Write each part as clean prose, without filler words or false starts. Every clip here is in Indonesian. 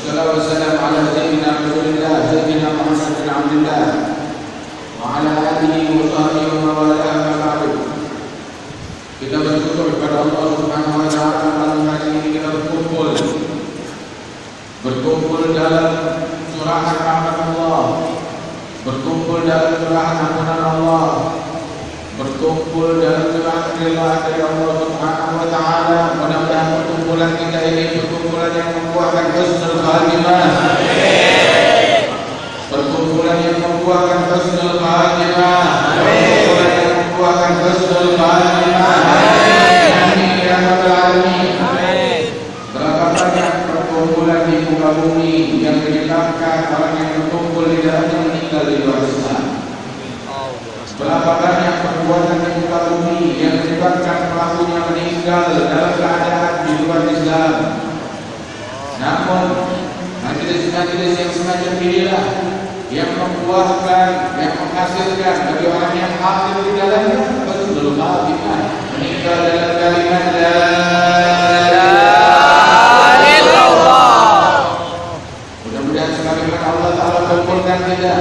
Wassalatu wassalamu ala sayyidina Rasulillah sayyidina Muhammad bin Abdullah wa ala alihi wa sahbihi wa man wala amma ba'du. Kita bersyukur kepada Allah Subhanahu wa taala malam hari ini kita berkumpul dalam curahan rahmat Allah, berkumpul dalam curahan ampunan Allah, berkumpul dalam curahan ridha dari Allah Subhanahu wa taala. Mudah-mudahan perkumpulan kita ini perkumpulan yang membuahkan husnul khatimah. Amin. Perkumpulan yang membuahkan husnul khatimah. Amin. Perkumpulan yang membuahkan husnul khatimah. Amin. Amin ya rabbal alamin. Amin. Berapa banyak perkumpulan di muka bumi yang menyebabkan orang yang berkumpul di dalamnya meninggal di luar Islam. Berapa banyak perbuatan di muka bumi yang menyebabkan pelakunya meninggal dalam keadaan di luar Islam. Namun majelis-majelis yang semacam inilah yang membuahkan, yang menghasilkan bagi orang yang hadir di dalamnya husnul khatimah, meninggal dalam kalimat la ilaha illallah. Mudah-mudahan sekali-kali Allah Ta'ala kumpulkan kita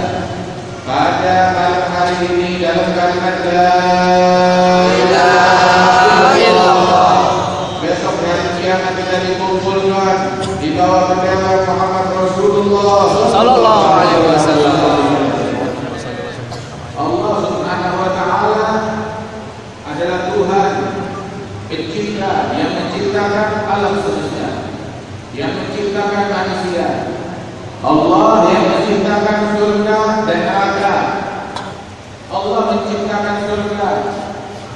pada malam hari ini dalam kalimat la ilaha illallah. Besok hari kiamat kita dikumpulkan di bawah bendera Muhammad Rasulullah sallallahu alaihi wasallam. Allah Subhanahu wa taala adalah Tuhan pencipta yang menciptakan alam semesta, yang menciptakan manusia. Allah yang menciptakan surga dan neraka. Allah menciptakan surga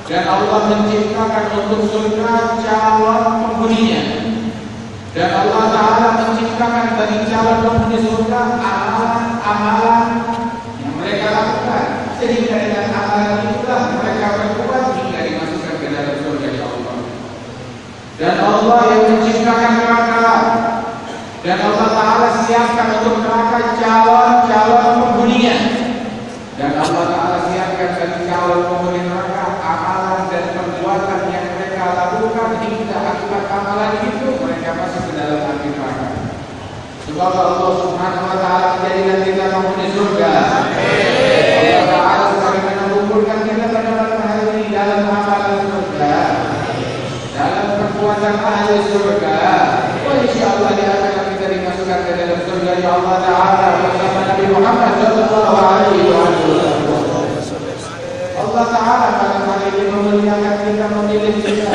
dan Allah menciptakan untuk surga calon penghuninya. Dan Allah Ta'ala menciptakan bagi calon penghuni surga amalan-amalan yang mereka lakukan, sehingga dengan amalan itulah mereka berbuat hingga dimasukkan ke dalam surga Allah. Dan Allah yang menciptakan neraka, dan Allah Ta'ala siapkan untuk neraka calon-calon penghuninya. Dan Allah Ta'ala siapkan bagi calon penghuni neraka amalan dan perbuatan yang mereka lakukan hingga akibat amalan itu mereka masuk ke dalam api neraka. Sebab Allah Subhanahu wa taala menjadikan kita penghuni surga. Amin. Allah Ta'ala sekalian mengumpulkan kita pada malam hari ini dalam amalan surga, dalam perbuatan ahli surga. Oh, insyaallah dia akan kita dimasukkan ke dalam surga ya Allah Ta'ala bersama Nabi Muhammad sallallahu alaihi wasallam. Allah Ta'ala pada hari ini memuliakan kita, memilih kita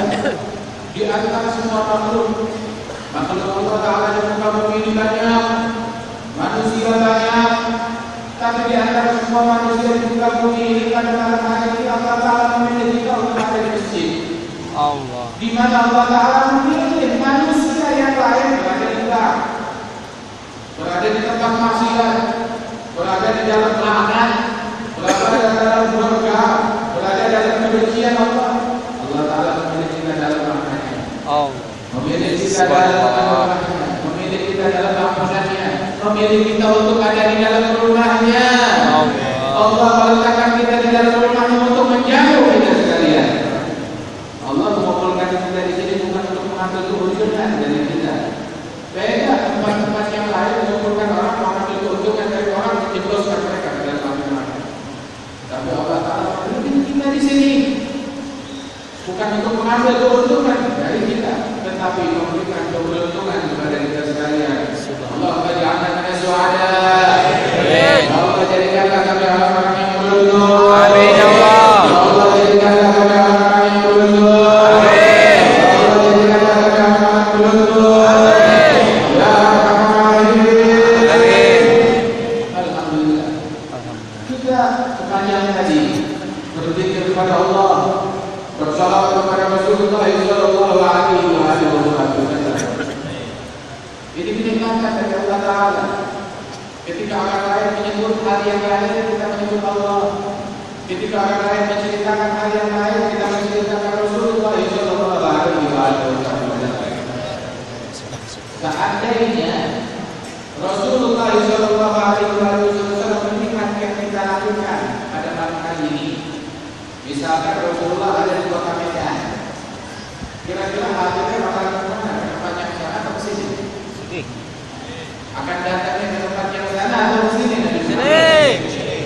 di antara semua makhluk Allah Ta'ala di muka bumi ini banyak, manusia banyak, tapi di antara semua manusia di muka bumi ini pada malam hari ini Allah Ta'ala memilih kita untuk ada di masjid Allah, di mana Allah Ta'ala memilih manusia yang lain berada di luar, berada di tempat maksiat, berada di dalam laknat, berada dalam surga, berada dalam kebencian Allah. Allah Ta'ala memilih kita dalam rahmatnya, memilih kita dalam rahmatnya, memilih kita dalam ampunannya, memilih kita untuk ada di dalam rumahnya. Allah meletakkan kita di dalam rumahnya untuk menjaga kita sekalian. Allah mengumpulkan kita di sini bukan untuk mengambil keuntungan dari kita. Beda tempat-tempat yang lain mengumpulkan orang mengambil keuntungan dari orang, menjebloskan mereka ke dalam api neraka. Tapi Allah Ta'ala memilih kita di sini bukan untuk mengambil keuntungan dari kita, tetapi memberikan keberuntungan kepada kita sekalian. Allah jadikanlah kami syuhada. Allah jadikanlah kami orang-orang yang beruntung. Amin ya Allah. Allah jadikanlah kami orang-orang yang beruntung. Amin. Allah jadikanlah kami orang-orang yang beruntung. Amin. Ya Arhamar Rahimin. Amin. Alhamdulillah. Kita sepanjang tadi berzikir kepada Allah, bersalawat kepada Rasulullah sallallahu alaihi wasallam. Ini kenikmatan dari Allah Ta'ala. Ketika orang lain menyebut hari yang lain, kita menyebut Allah. Ketika orang lain menceritakan hari yang lain, kita menceritakan Rasulullah sallallahu alaihi wasallam. Seandainya Rasulullah sallallahu alaihi wasallam menikmati yang kita lakukan pada malam hari ini, misalkan Rasulullah ada di kota Medan, kira-kira hatinya bakal kemana? Banyak sana atau ke sini? Akan datangnya ke tempat yang sana atau sini Nabi Muhammad? Sini.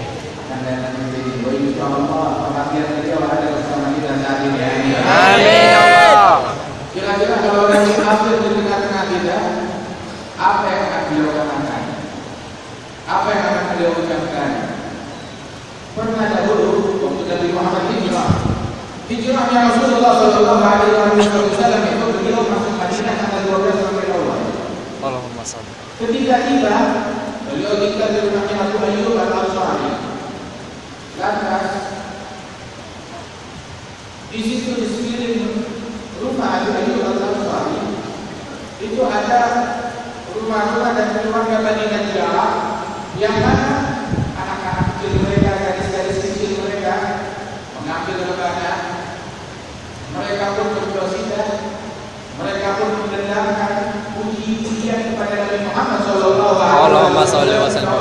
Akan datangnya ke sini. Wa insyaallah perhatian beliau ada bersama kita saat ini. Amin ya Allah. Kira-kira kalau Nabi hadir di tengah-tengah kita, apa yang akan beliau katakan? Apa yang akan beliau ucapkan? Pernah dahulu waktu Nabi Muhammad hijrahnya Rasulullah Shallallahu Alaihi Wasallam itu beliau masuk Madinah tanggal 12 Rabiul Awal. Allahumma shalli. Ketika tiba, beliau tinggal di rumahnya Abu Ayyub Al-Ansari. Lantas di situ di sekeliling rumah Abu Ayyub Al-Ansari itu ada rumah-rumah dan keluarga Bani Najjar yang mana anak-anak kecil mereka, gadis-gadis kecil mereka mengambil rebana, mereka pun berqasidah, mereka pun mendendangkan puji-pujian kepada Nabi Muhammad sallallahu alaihi wasallam.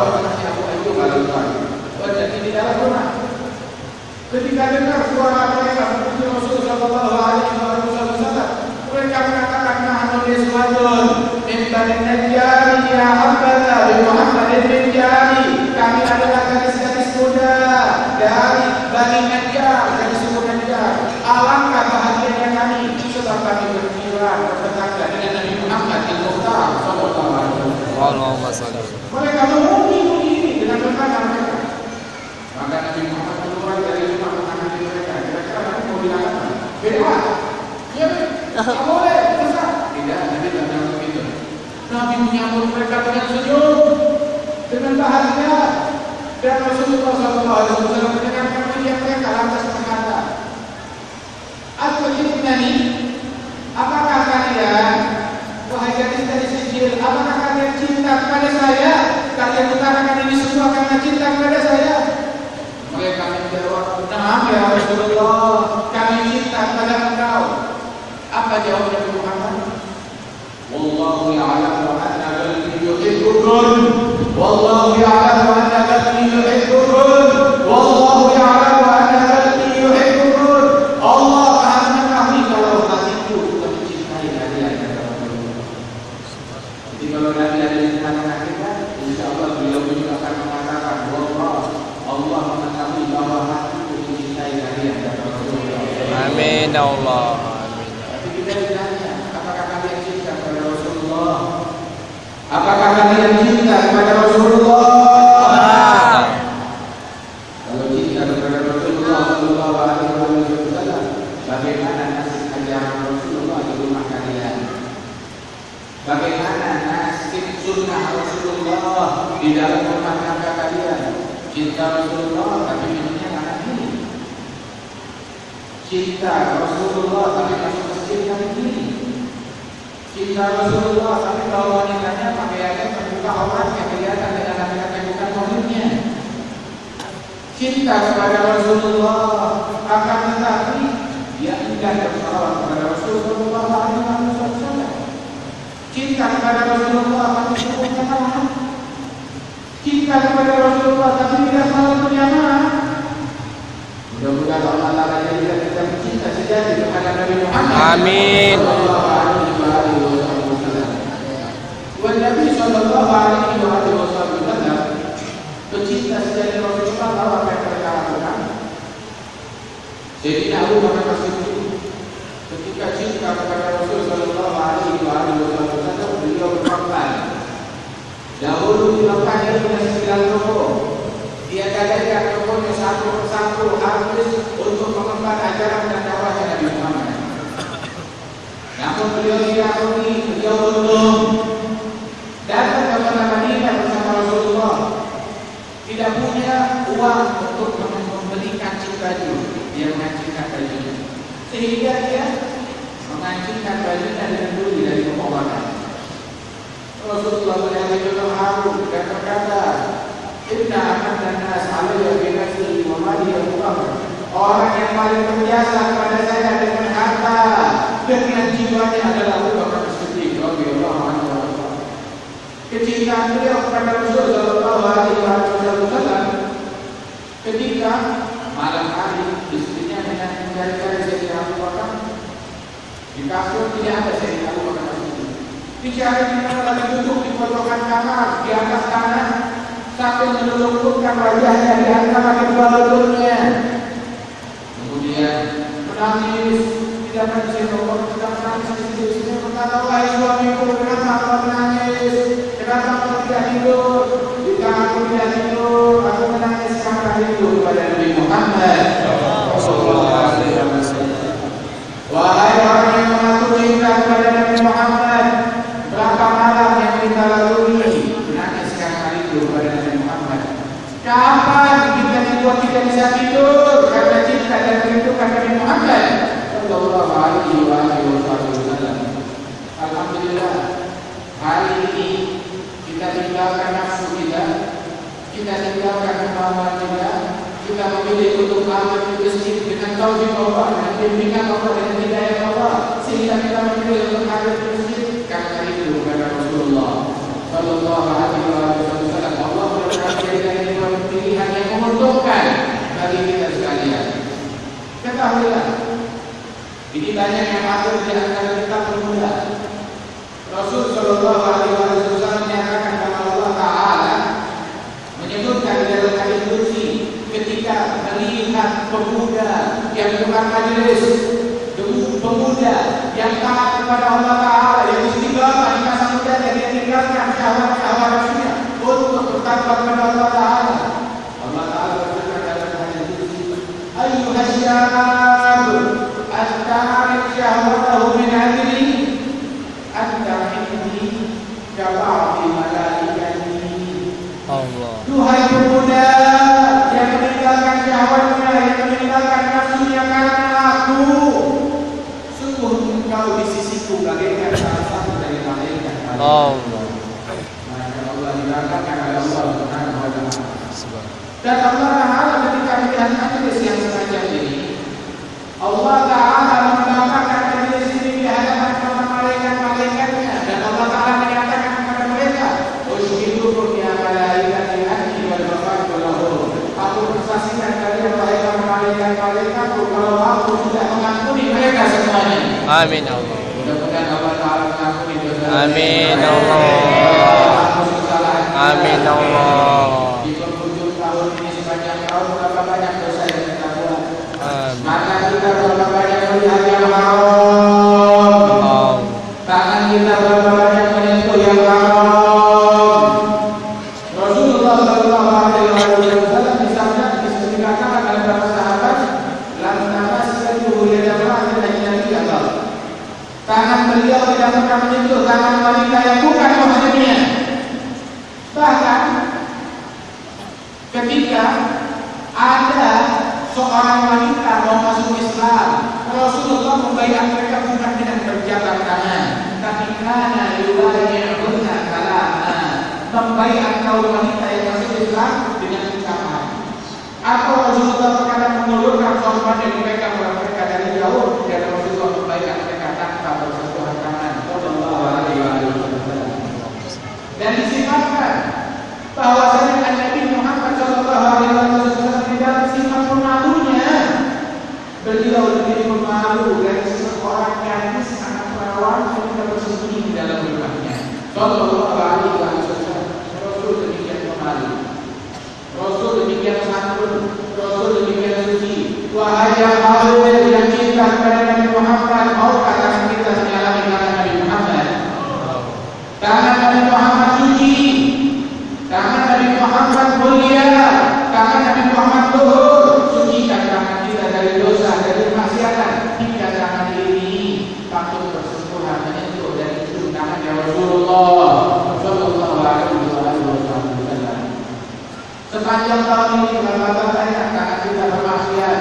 Jadi di dalam rumah ketika dengar suara mereka memuji Rasul sallallahu alaihi wasallam, mereka mengatakan nahnu niswatun min Bani Najjar ya habbaza bi Muhammadin bin Jari. Kami adalah gadis-gadis muda dari Bani Najjar, gadis suku Najjar. Alangkah bahagianya kami sebab kami bertetangga dengan Nabi Muhammad al-Mukhtar sallallahu alaihi wasallam. Allahumma shalli. Mereka memuji ini dengan berkata mereka. Maka Nabi Muhammad keluar dari rumah menangani mereka. Kira-kira Nabi mau bilang apa? Beda. Ya, tak boleh. Besar. Tidak, Nabi tak bilang begitu. Nabi menyambut mereka dengan senyum, dengan bahagia. Dan Rasulullah SAW mendengarkan pujian mereka lantas berkata, "Atuhibbuni? Apakah kalian, wahai gadis-gadis kecil, apakah kalian cinta kepada saya? Kalian utarakan ini semua karena cinta kepada saya?" Mereka menjawab, "Na'am ya Rasulullah, kami cinta kepada engkau." Apa jawab Nabi Muhammad? "Wallahu ya'lamu anna qalbi yuhibbukum. Wallahu ya'lamu anna qalbi yuhibbukum. Wallahu ya'lamu anna qalbi yuhibbukum." Allah Maha mengetahui kalau hatiku sudah mencintai kalian. Jadi kalau Nabi ada di tengah-tengah kita, insyaallah beliau juga akan mengatakan, Allah mengetahui bahwa hatiku mencintai kalian. Amin ya Allah. Tapi kita ditanya, apakah kalian cinta kepada Rasulullah? Apakah kalian cinta kepada Rasulullah? Kalau cinta kepada Rasulullah Sallallahu Alaihi Wasallam, bagaimana nasib ajaran Rasulullah di rumah kalian? Bagaimana nasib sunnah Rasulullah di dalam rumah tangga kalian? Cinta Rasulullah tapi minumnya kanan kiri. Cinta Rasulullah tapi masuk masjid kanan kiri. Cinta Rasulullah tapi kalau wanitanya pakaiannya terbuka auratnya kelihatan dengan laki-laki bukan suaminya. Cinta kepada Rasulullah akan tetapi dia enggan bersalawat kepada Rasulullah SAW. Cinta kepada Rasulullah tapi hukumnya kalah. Cinta kepada Rasulullah tapi tidak selalu berjamaah. Mudah-mudahan Allah Taala jadikan kita cinta sejati kepada Nabi Muhammad. Amin. Wa Nabi sallallahu alaihi wasallam pecinta sejati Rasulullah tahu apa yang mereka lakukan. Jadi Abu Bakar As-Siddiq ketika cinta kepada Rasul sallallahu alaihi wasallam beliau berkorban. Dahulu di Mekah dia punya 9 toko. Dia gadaikan tokonya satu persatu habis untuk mengemban ajaran dan dakwahnya Nabi Muhammad. Namun beliau tidak rugi, beliau untung. Datang ke kota Madinah bersama Rasulullah. Tidak punya uang untuk membeli kancing baju. Dia mengancingkan bajunya. Sehingga dia mengancingkan bajunya dengan duri dari pemotongan. Rasulullah SAW terharu dan berkata, "Inna amanna nas 'alayya bi nafsi wa mali Abu Bakar." Orang yang paling berjasa kepada saya dengan harta, dengan jiwanya adalah Abu Bakar As-Siddiq radhiyallahu anhu. Kecintaan beliau kepada Rasul sallallahu alaihi wasallam ketika malam hari istrinya dengan mencari-cari Sayyidina Abu Bakar di kasur tidak ada Sayyidina Abu Bakar As-Siddiq. Dicari di mana lagi duduk di pojokan kamar, di atas tanah, sambil menelungkupkan wajahnya di antara kedua lututnya. Kemudian menangis, tidak menangis, tidak menangis di sini. Berkata, wahai suamiku, kenapa kau menangis? Kenapa kau tidak tidur? Jika aku tidak tidur, aku menangis karena rindu kepada Nabi Muhammad sallallahu alaihi wasallam. Wahai orang yang mengaku cinta kepada Nabi Muhammad, berapa malam yang kita lalui menangis karena rindu kepada Nabi Muhammad. Kapan kita dibuat tidak bisa tidur karena cinta dan rindu kepada Nabi Muhammad sallallahu alaihi wasallam. Alhamdulillah, hari ini kita tinggalkan nafsu kita tinggalkan kemauan kita memilih untuk amal di masjid dengan taufik Allah, dengan bimbingan Allah, dengan hidayah Allah, sehingga kita memilih untuk hadir di masjid karena itu kepada Rasulullah sallallahu alaihi wasallam. Allah memberikan kita pilihan yang menguntungkan bagi kita sekalian. Ketahuilah, ini banyak yang hadir di antara kita pemuda. Rasul sallallahu alaihi wasallam menyatakan bahwa Allah Ta'ala menyebutkan di dalam hadis qudsi ketika melihat pemuda yang bukan majelis, pemuda yang taat kepada Allah Ta'ala, yang istiqamah di masa mudanya, dia tinggalkan syahwat-syahwat nafsunya untuk bertakwa kepada Allah Ta'ala. Allah Ta'ala berfirman dalam hadis qudsi, ayyuhas syab at-ta'arif syahwatahu min ajli anta inni kaba'ti malaikati. Allah. Duhai pemuda yang meninggalkan syahwatnya, yang meninggalkan nafsunya karena aku, sungguh engkau di sisiku bagaikan salah satu dari malaikat. Allah. Maka Allah dikatakan oleh Allah Subhanahu wa Ta'ala. Dan Allah Ta'ala ketika melihat majelis yang semacam ini, Allah Ta'ala mengatakan majelis ini di hadapan para malaikat-malaikatnya, dan Allah Ta'ala menyatakan kepada mereka, "Ushidukum ya malaikati anni wal ghafartu lahum." Aku bersaksikan kalian wahai para malaikat-malaikatku kalau aku sudah mengampuni mereka semuanya. Amin Allah. Mudah-mudahan Allah Ta'ala mengampuni dosa. Amin Allah. Amin Allah. Di penghujung tahun ini sepanjang tahun berapa banyak dosa yang kita buat. Maka kita berapa banyak melihat yang haram. Tangan kita berapa banyak menyentuh yang haram. Rasulullah sallallahu alaihi wasallam disabda dikatakan oleh para sahabat, "Lam tamassatu yadama'an ajnabiyah." Tangan beliau tidak pernah menyentuh tangan wanita yang bukan muslimnya. Bahkan ketika ada seorang wanita mau masuk Islam, Rasulullah membaiat mereka bukan dengan berjabat tangan, tapi karena yubayyihunna kalama, membaiat kaum wanita yang masuk Islam dengan ucapan. Atau Rasulullah terkadang mengulurkan sorban yang mereka dari jauh, dan Rasulullah membaiat mereka tanpa bersentuhan tangan. Sallallahu alaihi wasallam. Dan disifatkan bahwasanya Nabi Muhammad sallallahu alaihi wasallam di dalam sifat pemalunya, beliau lebih pemalu dari seorang gadis anak perawan yang tidak bersembunyi di dalam rumahnya. Sallallahu alaihi wasallam. Rasul demikian pemalu, Rasul demikian santun, Rasul demikian suci. Wahai yang hadir yang cinta kepada Nabi Muhammad, maukah tangan kita menyalami tangan Nabi Muhammad? Tangan Nabi Muhammad suci, tangan Nabi Muhammad mulia, tangan Nabi Muhammad luhur. Sucikan tangan kita dari dosa, dari maksiatan, hingga tangan ini patut bersentuhan menyentuh dari ujung tangannya Rasulullah sallallahu alaihi wasallam. Sepanjang tahun ini berapa banyak tangan kita bermaksiat.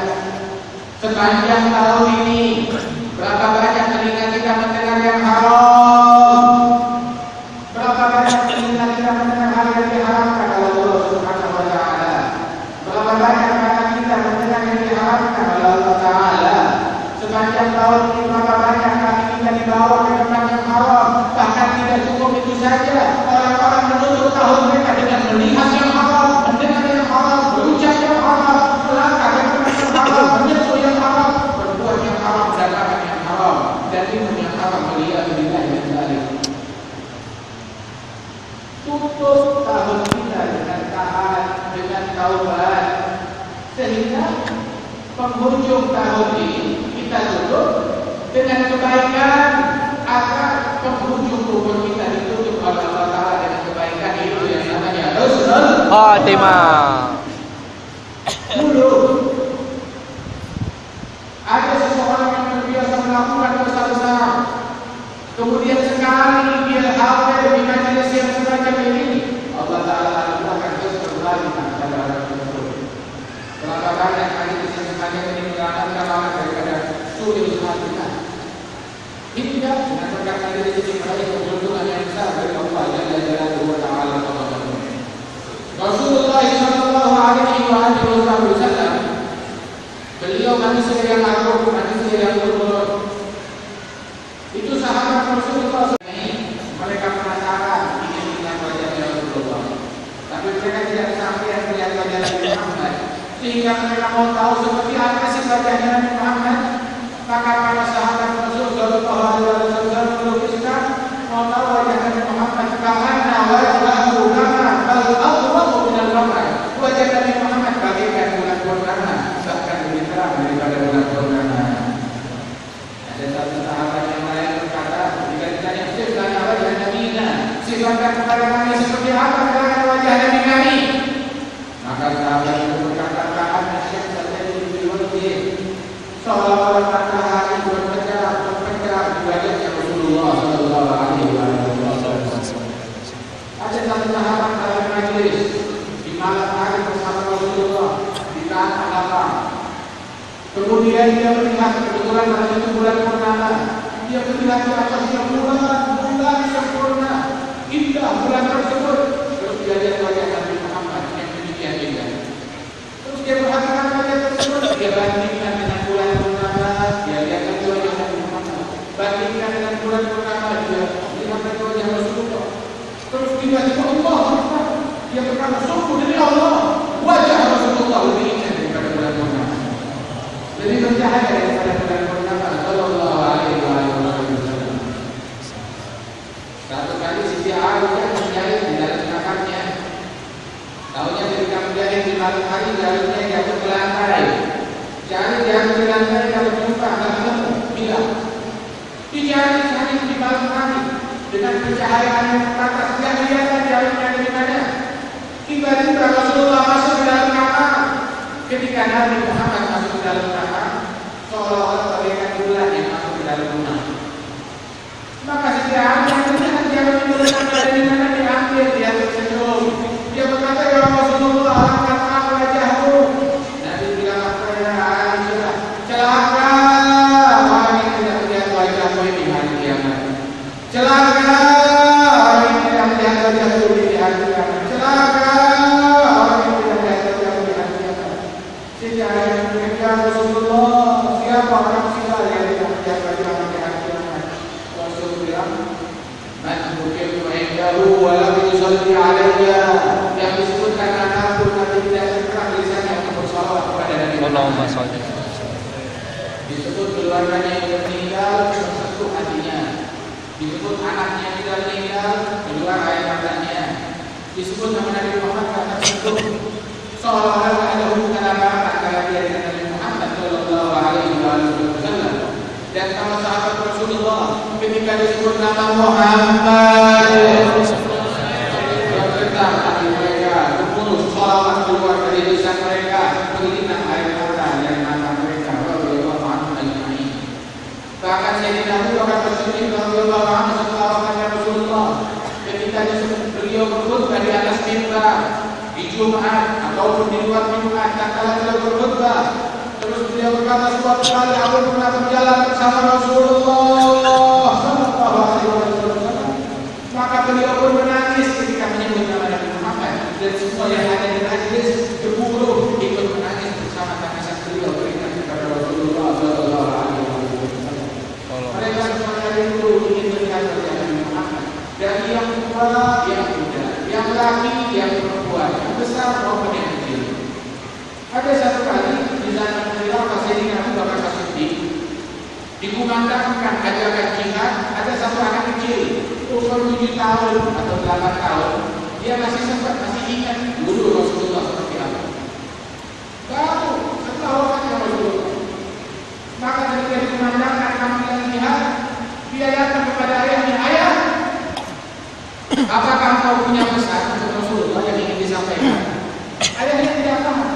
Sepanjang tahun ini berapa banyak telinga kita mendengar yang haram. Berapa banyak telinga kita mendengar hal yang diharamkan oleh Allah Subhanahu wa Ta'ala. Berapa banyak mata kita mendengar yang diharamkan oleh Allah Ta'ala. Sepanjang tahun ini berapa banyak kaki kita dibawa ke tempat yang haram. Bahkan tidak cukup itu saja, orang-orang menutup tahun mereka dengan melihat yang haram, mendengar yang haram, berucap yang haram, melangkah yang haram, menyentuh yang haram, berbuat yang haram, dan makan yang haram, dan minum yang haram. Waliyadzubillah min dzalik. tutup tahun kita dengan taat, dengan taubat, sehingga penghujung tahun ini kita tutup dengan kebaikan, agar penghujung umur kita ditutup oleh Allah Ta'ala dengan kebaikan. Itu yang namanya husnul Khatimah. Dulu ada seseorang yang terbiasa melakukan dosa besar, kemudian sekali dia hadir di majelis yang semacam ini, Allah Ta'ala akan terus kembali pada orang tersebut. Berapa banyak majelis yang semacam ini menyelamatkan orang daripada sulit hatinya. Hingga dengan berkat majelis ini meraih keberuntungan yang besar dari Allah Jalla Ta'ala. Rasulullah Sallallahu Alaihi Wasallam, beliau manusia yang agung, manusia yang bermulut. Itu sahabat Rasulullah ini, mereka penasaran ingin melihat wajahnya Rasulullah, tapi mereka tidak sampai melihat wajah Nabi Muhammad, sehingga mereka mau tahu seperti apa sih wajahnya Nabi Muhammad. Maka para sahabat Rasul Sallallahu Alaihi Wasallam melukiskan mau tahu wajah Nabi Muhammad, karena wajahnya wajah Nabi Muhammad bagaikan bulan purnama, bahkan lebih terang daripada bulan purnama. Ada satu sahabat yang lain berkata, jika ditanya sifatnya wajah Nabi, sifatkan kepada kami seperti apa dengan wajah Nabi kami? Maka sahabat itu berkata, karena syaitan terjadi di wajah, seolah-olah matahari berpencak di wajahnya Rasulullah Sallallahu Alaihi Wasallam. Ada satu sahabat dalam majlis malam hari bersama Rasulullah di tanah lapang. Kemudian dia melihat kebetulan malam itu bulan purnama. Dia melihat di atasnya bulan sempurna, indah bulan tersebut. Terus dia lihat wajah Nabi Muhammad yang demikian indah. Terus dia perhatikan wajah tersebut. Dia bandingkan dengan bulan purnama. Dia lihat wajah Nabi Muhammad. Bandingkan dengan bulan purnama. Dia lihat wajah Rasulullah. Terus tiba-tiba Allah dia berkata, sungguh demi Allah, wajah Rasulullah lebih indah daripada bulan purnama, lebih bercahaya daripada bulan purnama. Sallallahu Alaihi Wasallam. Satu kali Siti Aisyah menjahit di dalam kamarnya. Tahunya ketika menjahit di malam hari, jahitnya jatuh ke lantai. Jahit di lantai kalau jumpa nggak ketemu, bilang. Dijahit di malam hari dengan pencahayaan yang teratas, tidak kelihatan jahitnya dari mana. Tiba-tiba Rasulullah masuk ke dalam kamar. Ketika Nabi Muhammad masuk ke dalam kamar, seolah-olah bagaikan bulan yang masuk ke dalam rumah. Maka setiap yang melihat dia menunjukkan dari mana diambil, dia tersenyum. Dia berkata, ya Rasulullah, angkat wajahmu. Nabi bilang kepada Aisyah, celaka orang yang tidak melihat wajahmu di hari kiamat. Celaka orang yang tidak melihat wajahmu di hari kiamat. Celaka orang yang tidak melihat wajahmu di hari kiamat. Sejarah yang demikian Rasulullah, siapa orang sila yang tidak melihat wajahmu di hari kiamat? Rasul bilang, man bukitu indahu wa lam yusalli alayya, yang disebutkan anakku tapi tidak pernah lisannya untuk bersalawat kepada Nabi Muhammad. Disebut keluarganya yang meninggal, tersentuh hatinya. Disebut anaknya yang tidak meninggal, keluar air matanya. Disebut nama Nabi Muhammad karena tersentuh, seolah-olah ada hubungan apa antara dia dengan Nabi Muhammad Sallallahu Alaihi Wasallam. Dan sama sahabat Rasulullah ketika disebut nama Muhammad, bergetar hati mereka, bermurus salawat keluar dari lisan mereka, berlinang air mata dari mata mereka. Radhiyallahu anhu ajma'in. Bahkan Sayyidina Abu Bakar As-Siddiq radhiyallahu anhu setelah wafatnya Rasulullah, ketika beliau berkhutbah di atas mimbar di Jumat ataupun di luar Jumat, tatkala beliau berkhutbah, terus beliau berkata, suatu kali aku pernah berjalan bersama Rasulullah Sallallahu Alaihi Wasallam. Maka beliau pun menangis ketika menyebut nama Nabi Muhammad, dan semua yang ada di majlis berguru ikut menangis bersama tangisan beliau berikan kepada Rasulullah Sallallahu Alaihi Wasallam. Mereka semuanya rindu ingin melihat wajah Nabi Muhammad, dari yang tua, yang muda, yang laki, yang perempuan, yang besar maupun yang kecil. Ada satu kali di zaman Khilafah Sayyidina Abu Bakar As-Siddiq dikumandangkan ajakan jihad, ada satu anak kecil umur 7 tahun atau 8 tahun Dia masih sempat, masih ingat dulu Rasulullah seperti apa. Baru setelah wafatnya Rasulullah, maka ketika dikumandangkan panggilan jihad, dia datang kepada ayahnya, ayah, apakah engkau punya pesan untuk Rasulullah yang ingin disampaikan? Ayahnya tidak paham.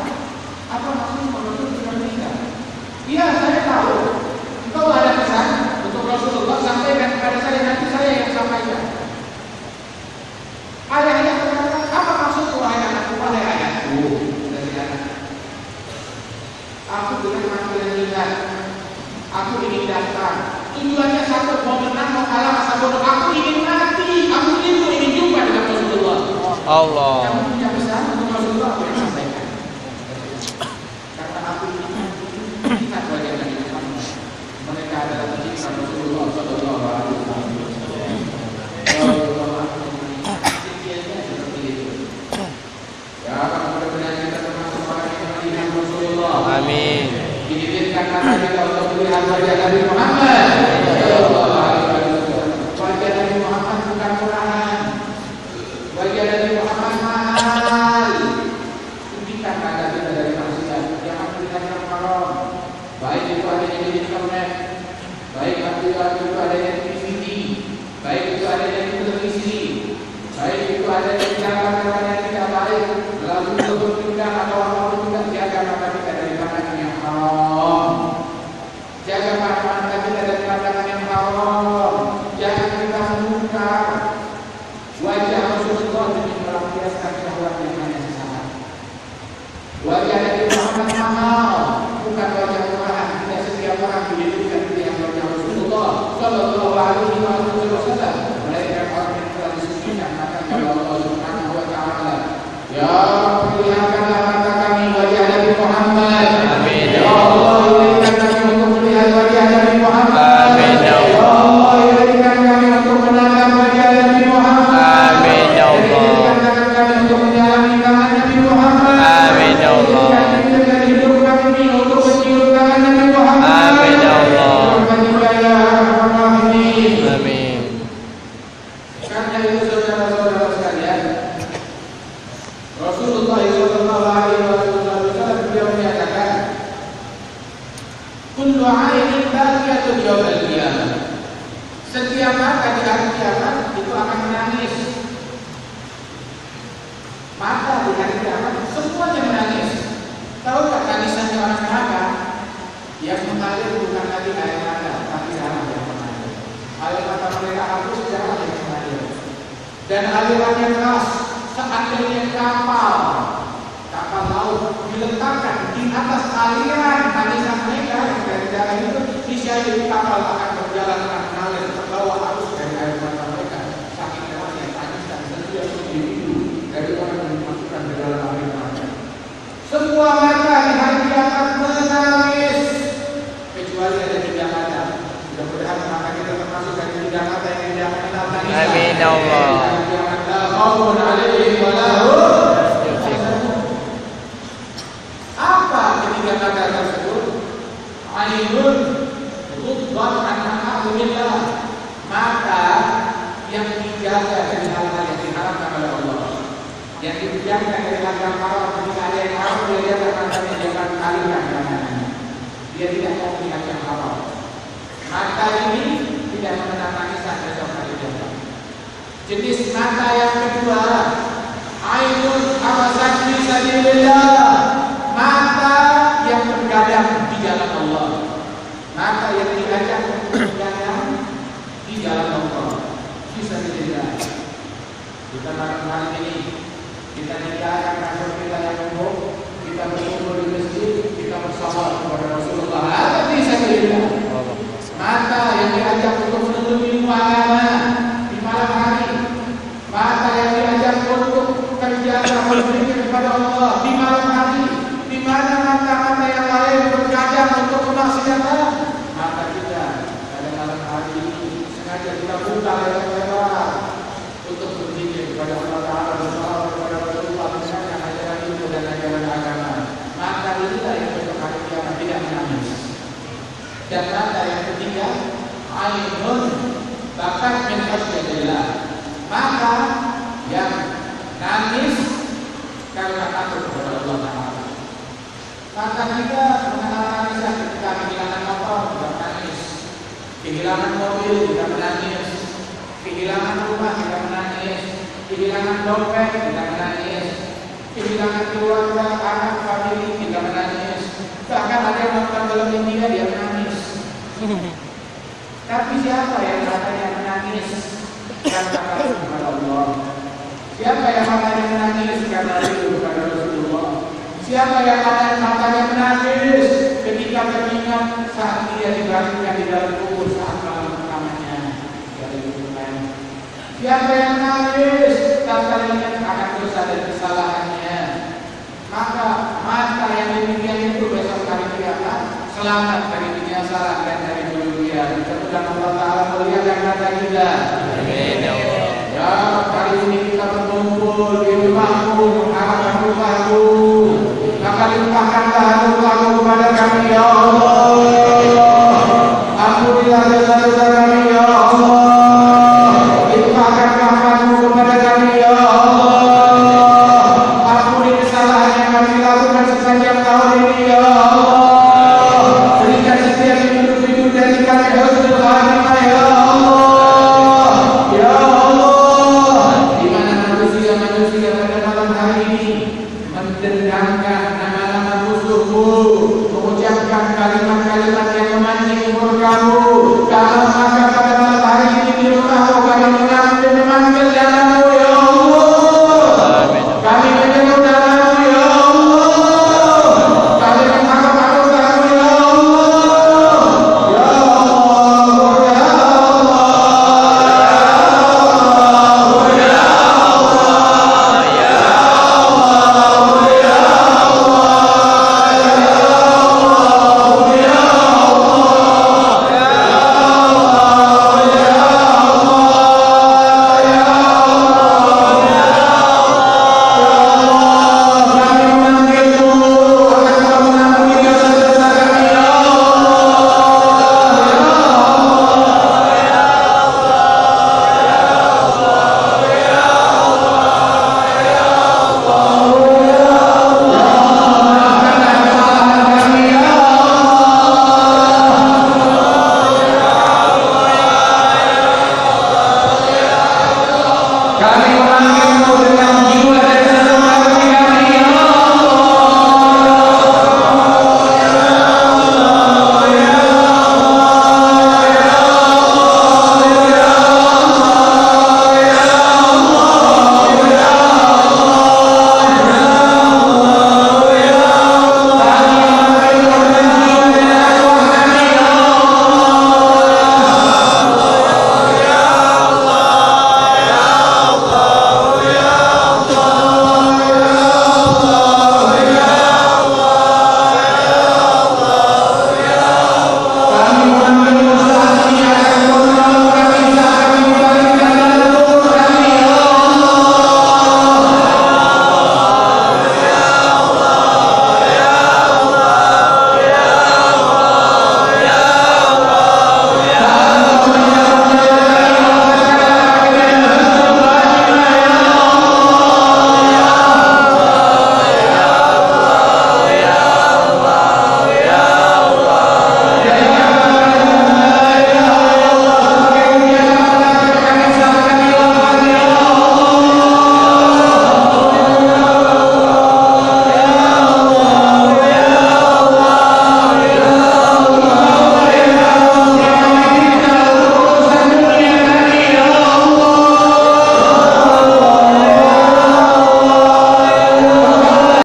Apa maksudnya Rasul sudah meninggal? Iya, saya tahu. Engkau ada pesan untuk Rasulullah, sampaikan kepada saya, nanti saya yang sampaikan. Ayahnya berkata, apa maksud wahai anakku, wahai ayahku? Dari anak, aku dengan panggilan jihad, aku ingin datang. Tujuannya satu, mau menang, mau kalah, masa bodoh. Aku ingin mati, aku ingin jumpa dengan Rasulullah. Allah. Kamu punya pesan untuk Rasulullah, aku yang sampaikan. Karena aku ingin ingat wajah Nabi Muhammad. Mereka adalah pecinta Rasulullah Sallallahu Alaihi Wasallam. Amin. Diizinkan kita untuk melihat wajah Nabi Muhammad sallallahu alaihi wasallam. Wajah Nabi Muhammad bukan murahan. Wajah Nabi Muhammad mahal. Tunjukkan mata kita dari manusia. Jangan melihat yang haram. Baik itu adanya di internet, baik itu adanya di TV, baik itu adanya di televisi, baik itu adanya di cara-cara yang tidak baik, lalu berpindah atau apapun juga, jaga mata kita dari pandangan yang haram. Jaga mata kita dari pandangan yang haram. Jangan kita mengungkap wajah Rasulullah demi melampiaskan syahwat yang hanya sesaat. Wajah Nabi Muhammad mahal, bukan wajah murahan. Tidak setiap orang diberikan pilihan wajah Rasulullah Sallallahu Alaihi Wasallam. Melainkan orang yang telah disucikan maka oleh Allah Subhanahu Wa Taala. Ya Allah, perlihatkanlah mata kami wajah Nabi Muhammad. Amin. Ya Allah, izinkan kami untuk melihat wajah Nabi Muhammad. Amin. Ya Allah, izinkan kami untuk menatap wajah Nabi Muhammad. Amin. Ya Allah. Izinkan kami untuk menjalani tangan Nabi Muhammad. Amin. Ya Allah. Izinkan hidup kami untuk mencium tangan Nabi Muhammad. Amin. Ya Allah. Amin. Amin. Karena itu saudara-saudara sekalian, Rasulullah Sallallahu Alaihi Wasallam beliau menyatakan, "Kullu 'ainin baqiyatun yaumil qiyamah." Setiap mata di hari kiamat itu akan menangis. Mata di hari kiamat semuanya menangis. Tahukah tangisan orang neraka? Yang mengalir bukan lagi air mata, tapi darah yang mengalir. Air mata mereka hapus, darah yang mengalir. Dan alirannya keras. Seandainya kapal laut diletakkan di atas aliran tangisan mereka yang dari darah itu, niscaya kapal akan berjalan akan mengalir terbawa arus dari air mata mereka. Saking derasnya tangisan setiap individu dari orang yang dimasukkan ke dalam air mata. Semua mata di hari kiamat menangis, kecuali ada 3 mata. Mudah-mudahan mata kita termasuk dari 3 mata yang tidak mengenal tangisan. Amin. Ya Allah. Apa ketiga kata tersebut? Ainun ghuddat an ma'amillah, mata yang dijaga dari hal-hal yang diharamkan oleh Allah, yang dijaga dari hal-hal haram. Ketika ada yang haram, dia akan jangan alihkan pandangannya. Dia tidak mau melihat yang haram. Mata ini tidak mengenal tangisan besok hari kiamat. Jenis mata yang kedua, ainun abasat fi sabilillah, mata yang bergadang di jalan Allah. Mata yang diajak bergadang di jalan Allah. Fi sabilillah. Kita malam hari ini kita tinggalkan kantor kita yang umum, kita berkumpul di masjid, kita bersama kepada Rasulullah. Ada fi sabilillah. Mata yang diajak untuk menuntut ilmu agama di malam hari. Mata yang diajak untuk kerja dan berzikir kepada Allah di malam hari. Di mana mata-mata yang lain bergadang untuk kemaksiatan, mata kita pada malam hari ini sengaja kita buka lebar-lebar untuk berzikir kepada Allah Taala, bersalawat kepada Rasulullah, mendengarkan ajaran ilmu dan ajaran agama. Mata inilah yang besok hari kiamat tidak menangis. Dan mata yang ketiga, ainun bakat min khasyatillah, mata yang nangis karena takut kepada Allah Ta'ala. Maka kita mengenal nangis ketika kehilangan motor, tidak menangis. Kehilangan mobil, tidak menangis. Kehilangan rumah, tidak menangis. Kehilangan dompet, tidak menangis. Kehilangan keluarga, anak, famili, tidak menangis. Bahkan ada yang nonton film India, dia menangis. Tapi siapa yang katanya menangis karena takut kepada Allah? Siapa yang matanya menangis karena rindu kepada Rasulullah? Siapa yang matanya menangis ketika teringat saat dia dibaringkan di dalam kubur saat malam pertamanya dari hubungan? Siapa yang menangis karena ingat akan dosa dan kesalahannya? Maka mata yang demikian itu besok hari kiamat selamat dari penyesalan dan dari dunia. Mudah-mudahan Allah Ta'ala melihatkan mata kita. Amin ya Allah. Ya, kali ini kita berkumpul di rumahmu, mengharapkan rumahmu. Maka limpahkanlah rumahmu kepada kami ya Allah. Ampunilah dosa-dosa kami ya Allah. Limpahkan rahmatmu kepada kami ya Allah. Ampuni kesalahan yang kami lakukan sepanjang tahun ini ya Allah. Berikan setiap hidup dari kami husnul khatimah ya Allah. Ya Allah, di mana manusia pada malam hari ini mendendangkan nama-nama musuhmu, mengucapkan kalimat-kalimat yang memancing murkamu. Kalau maka pada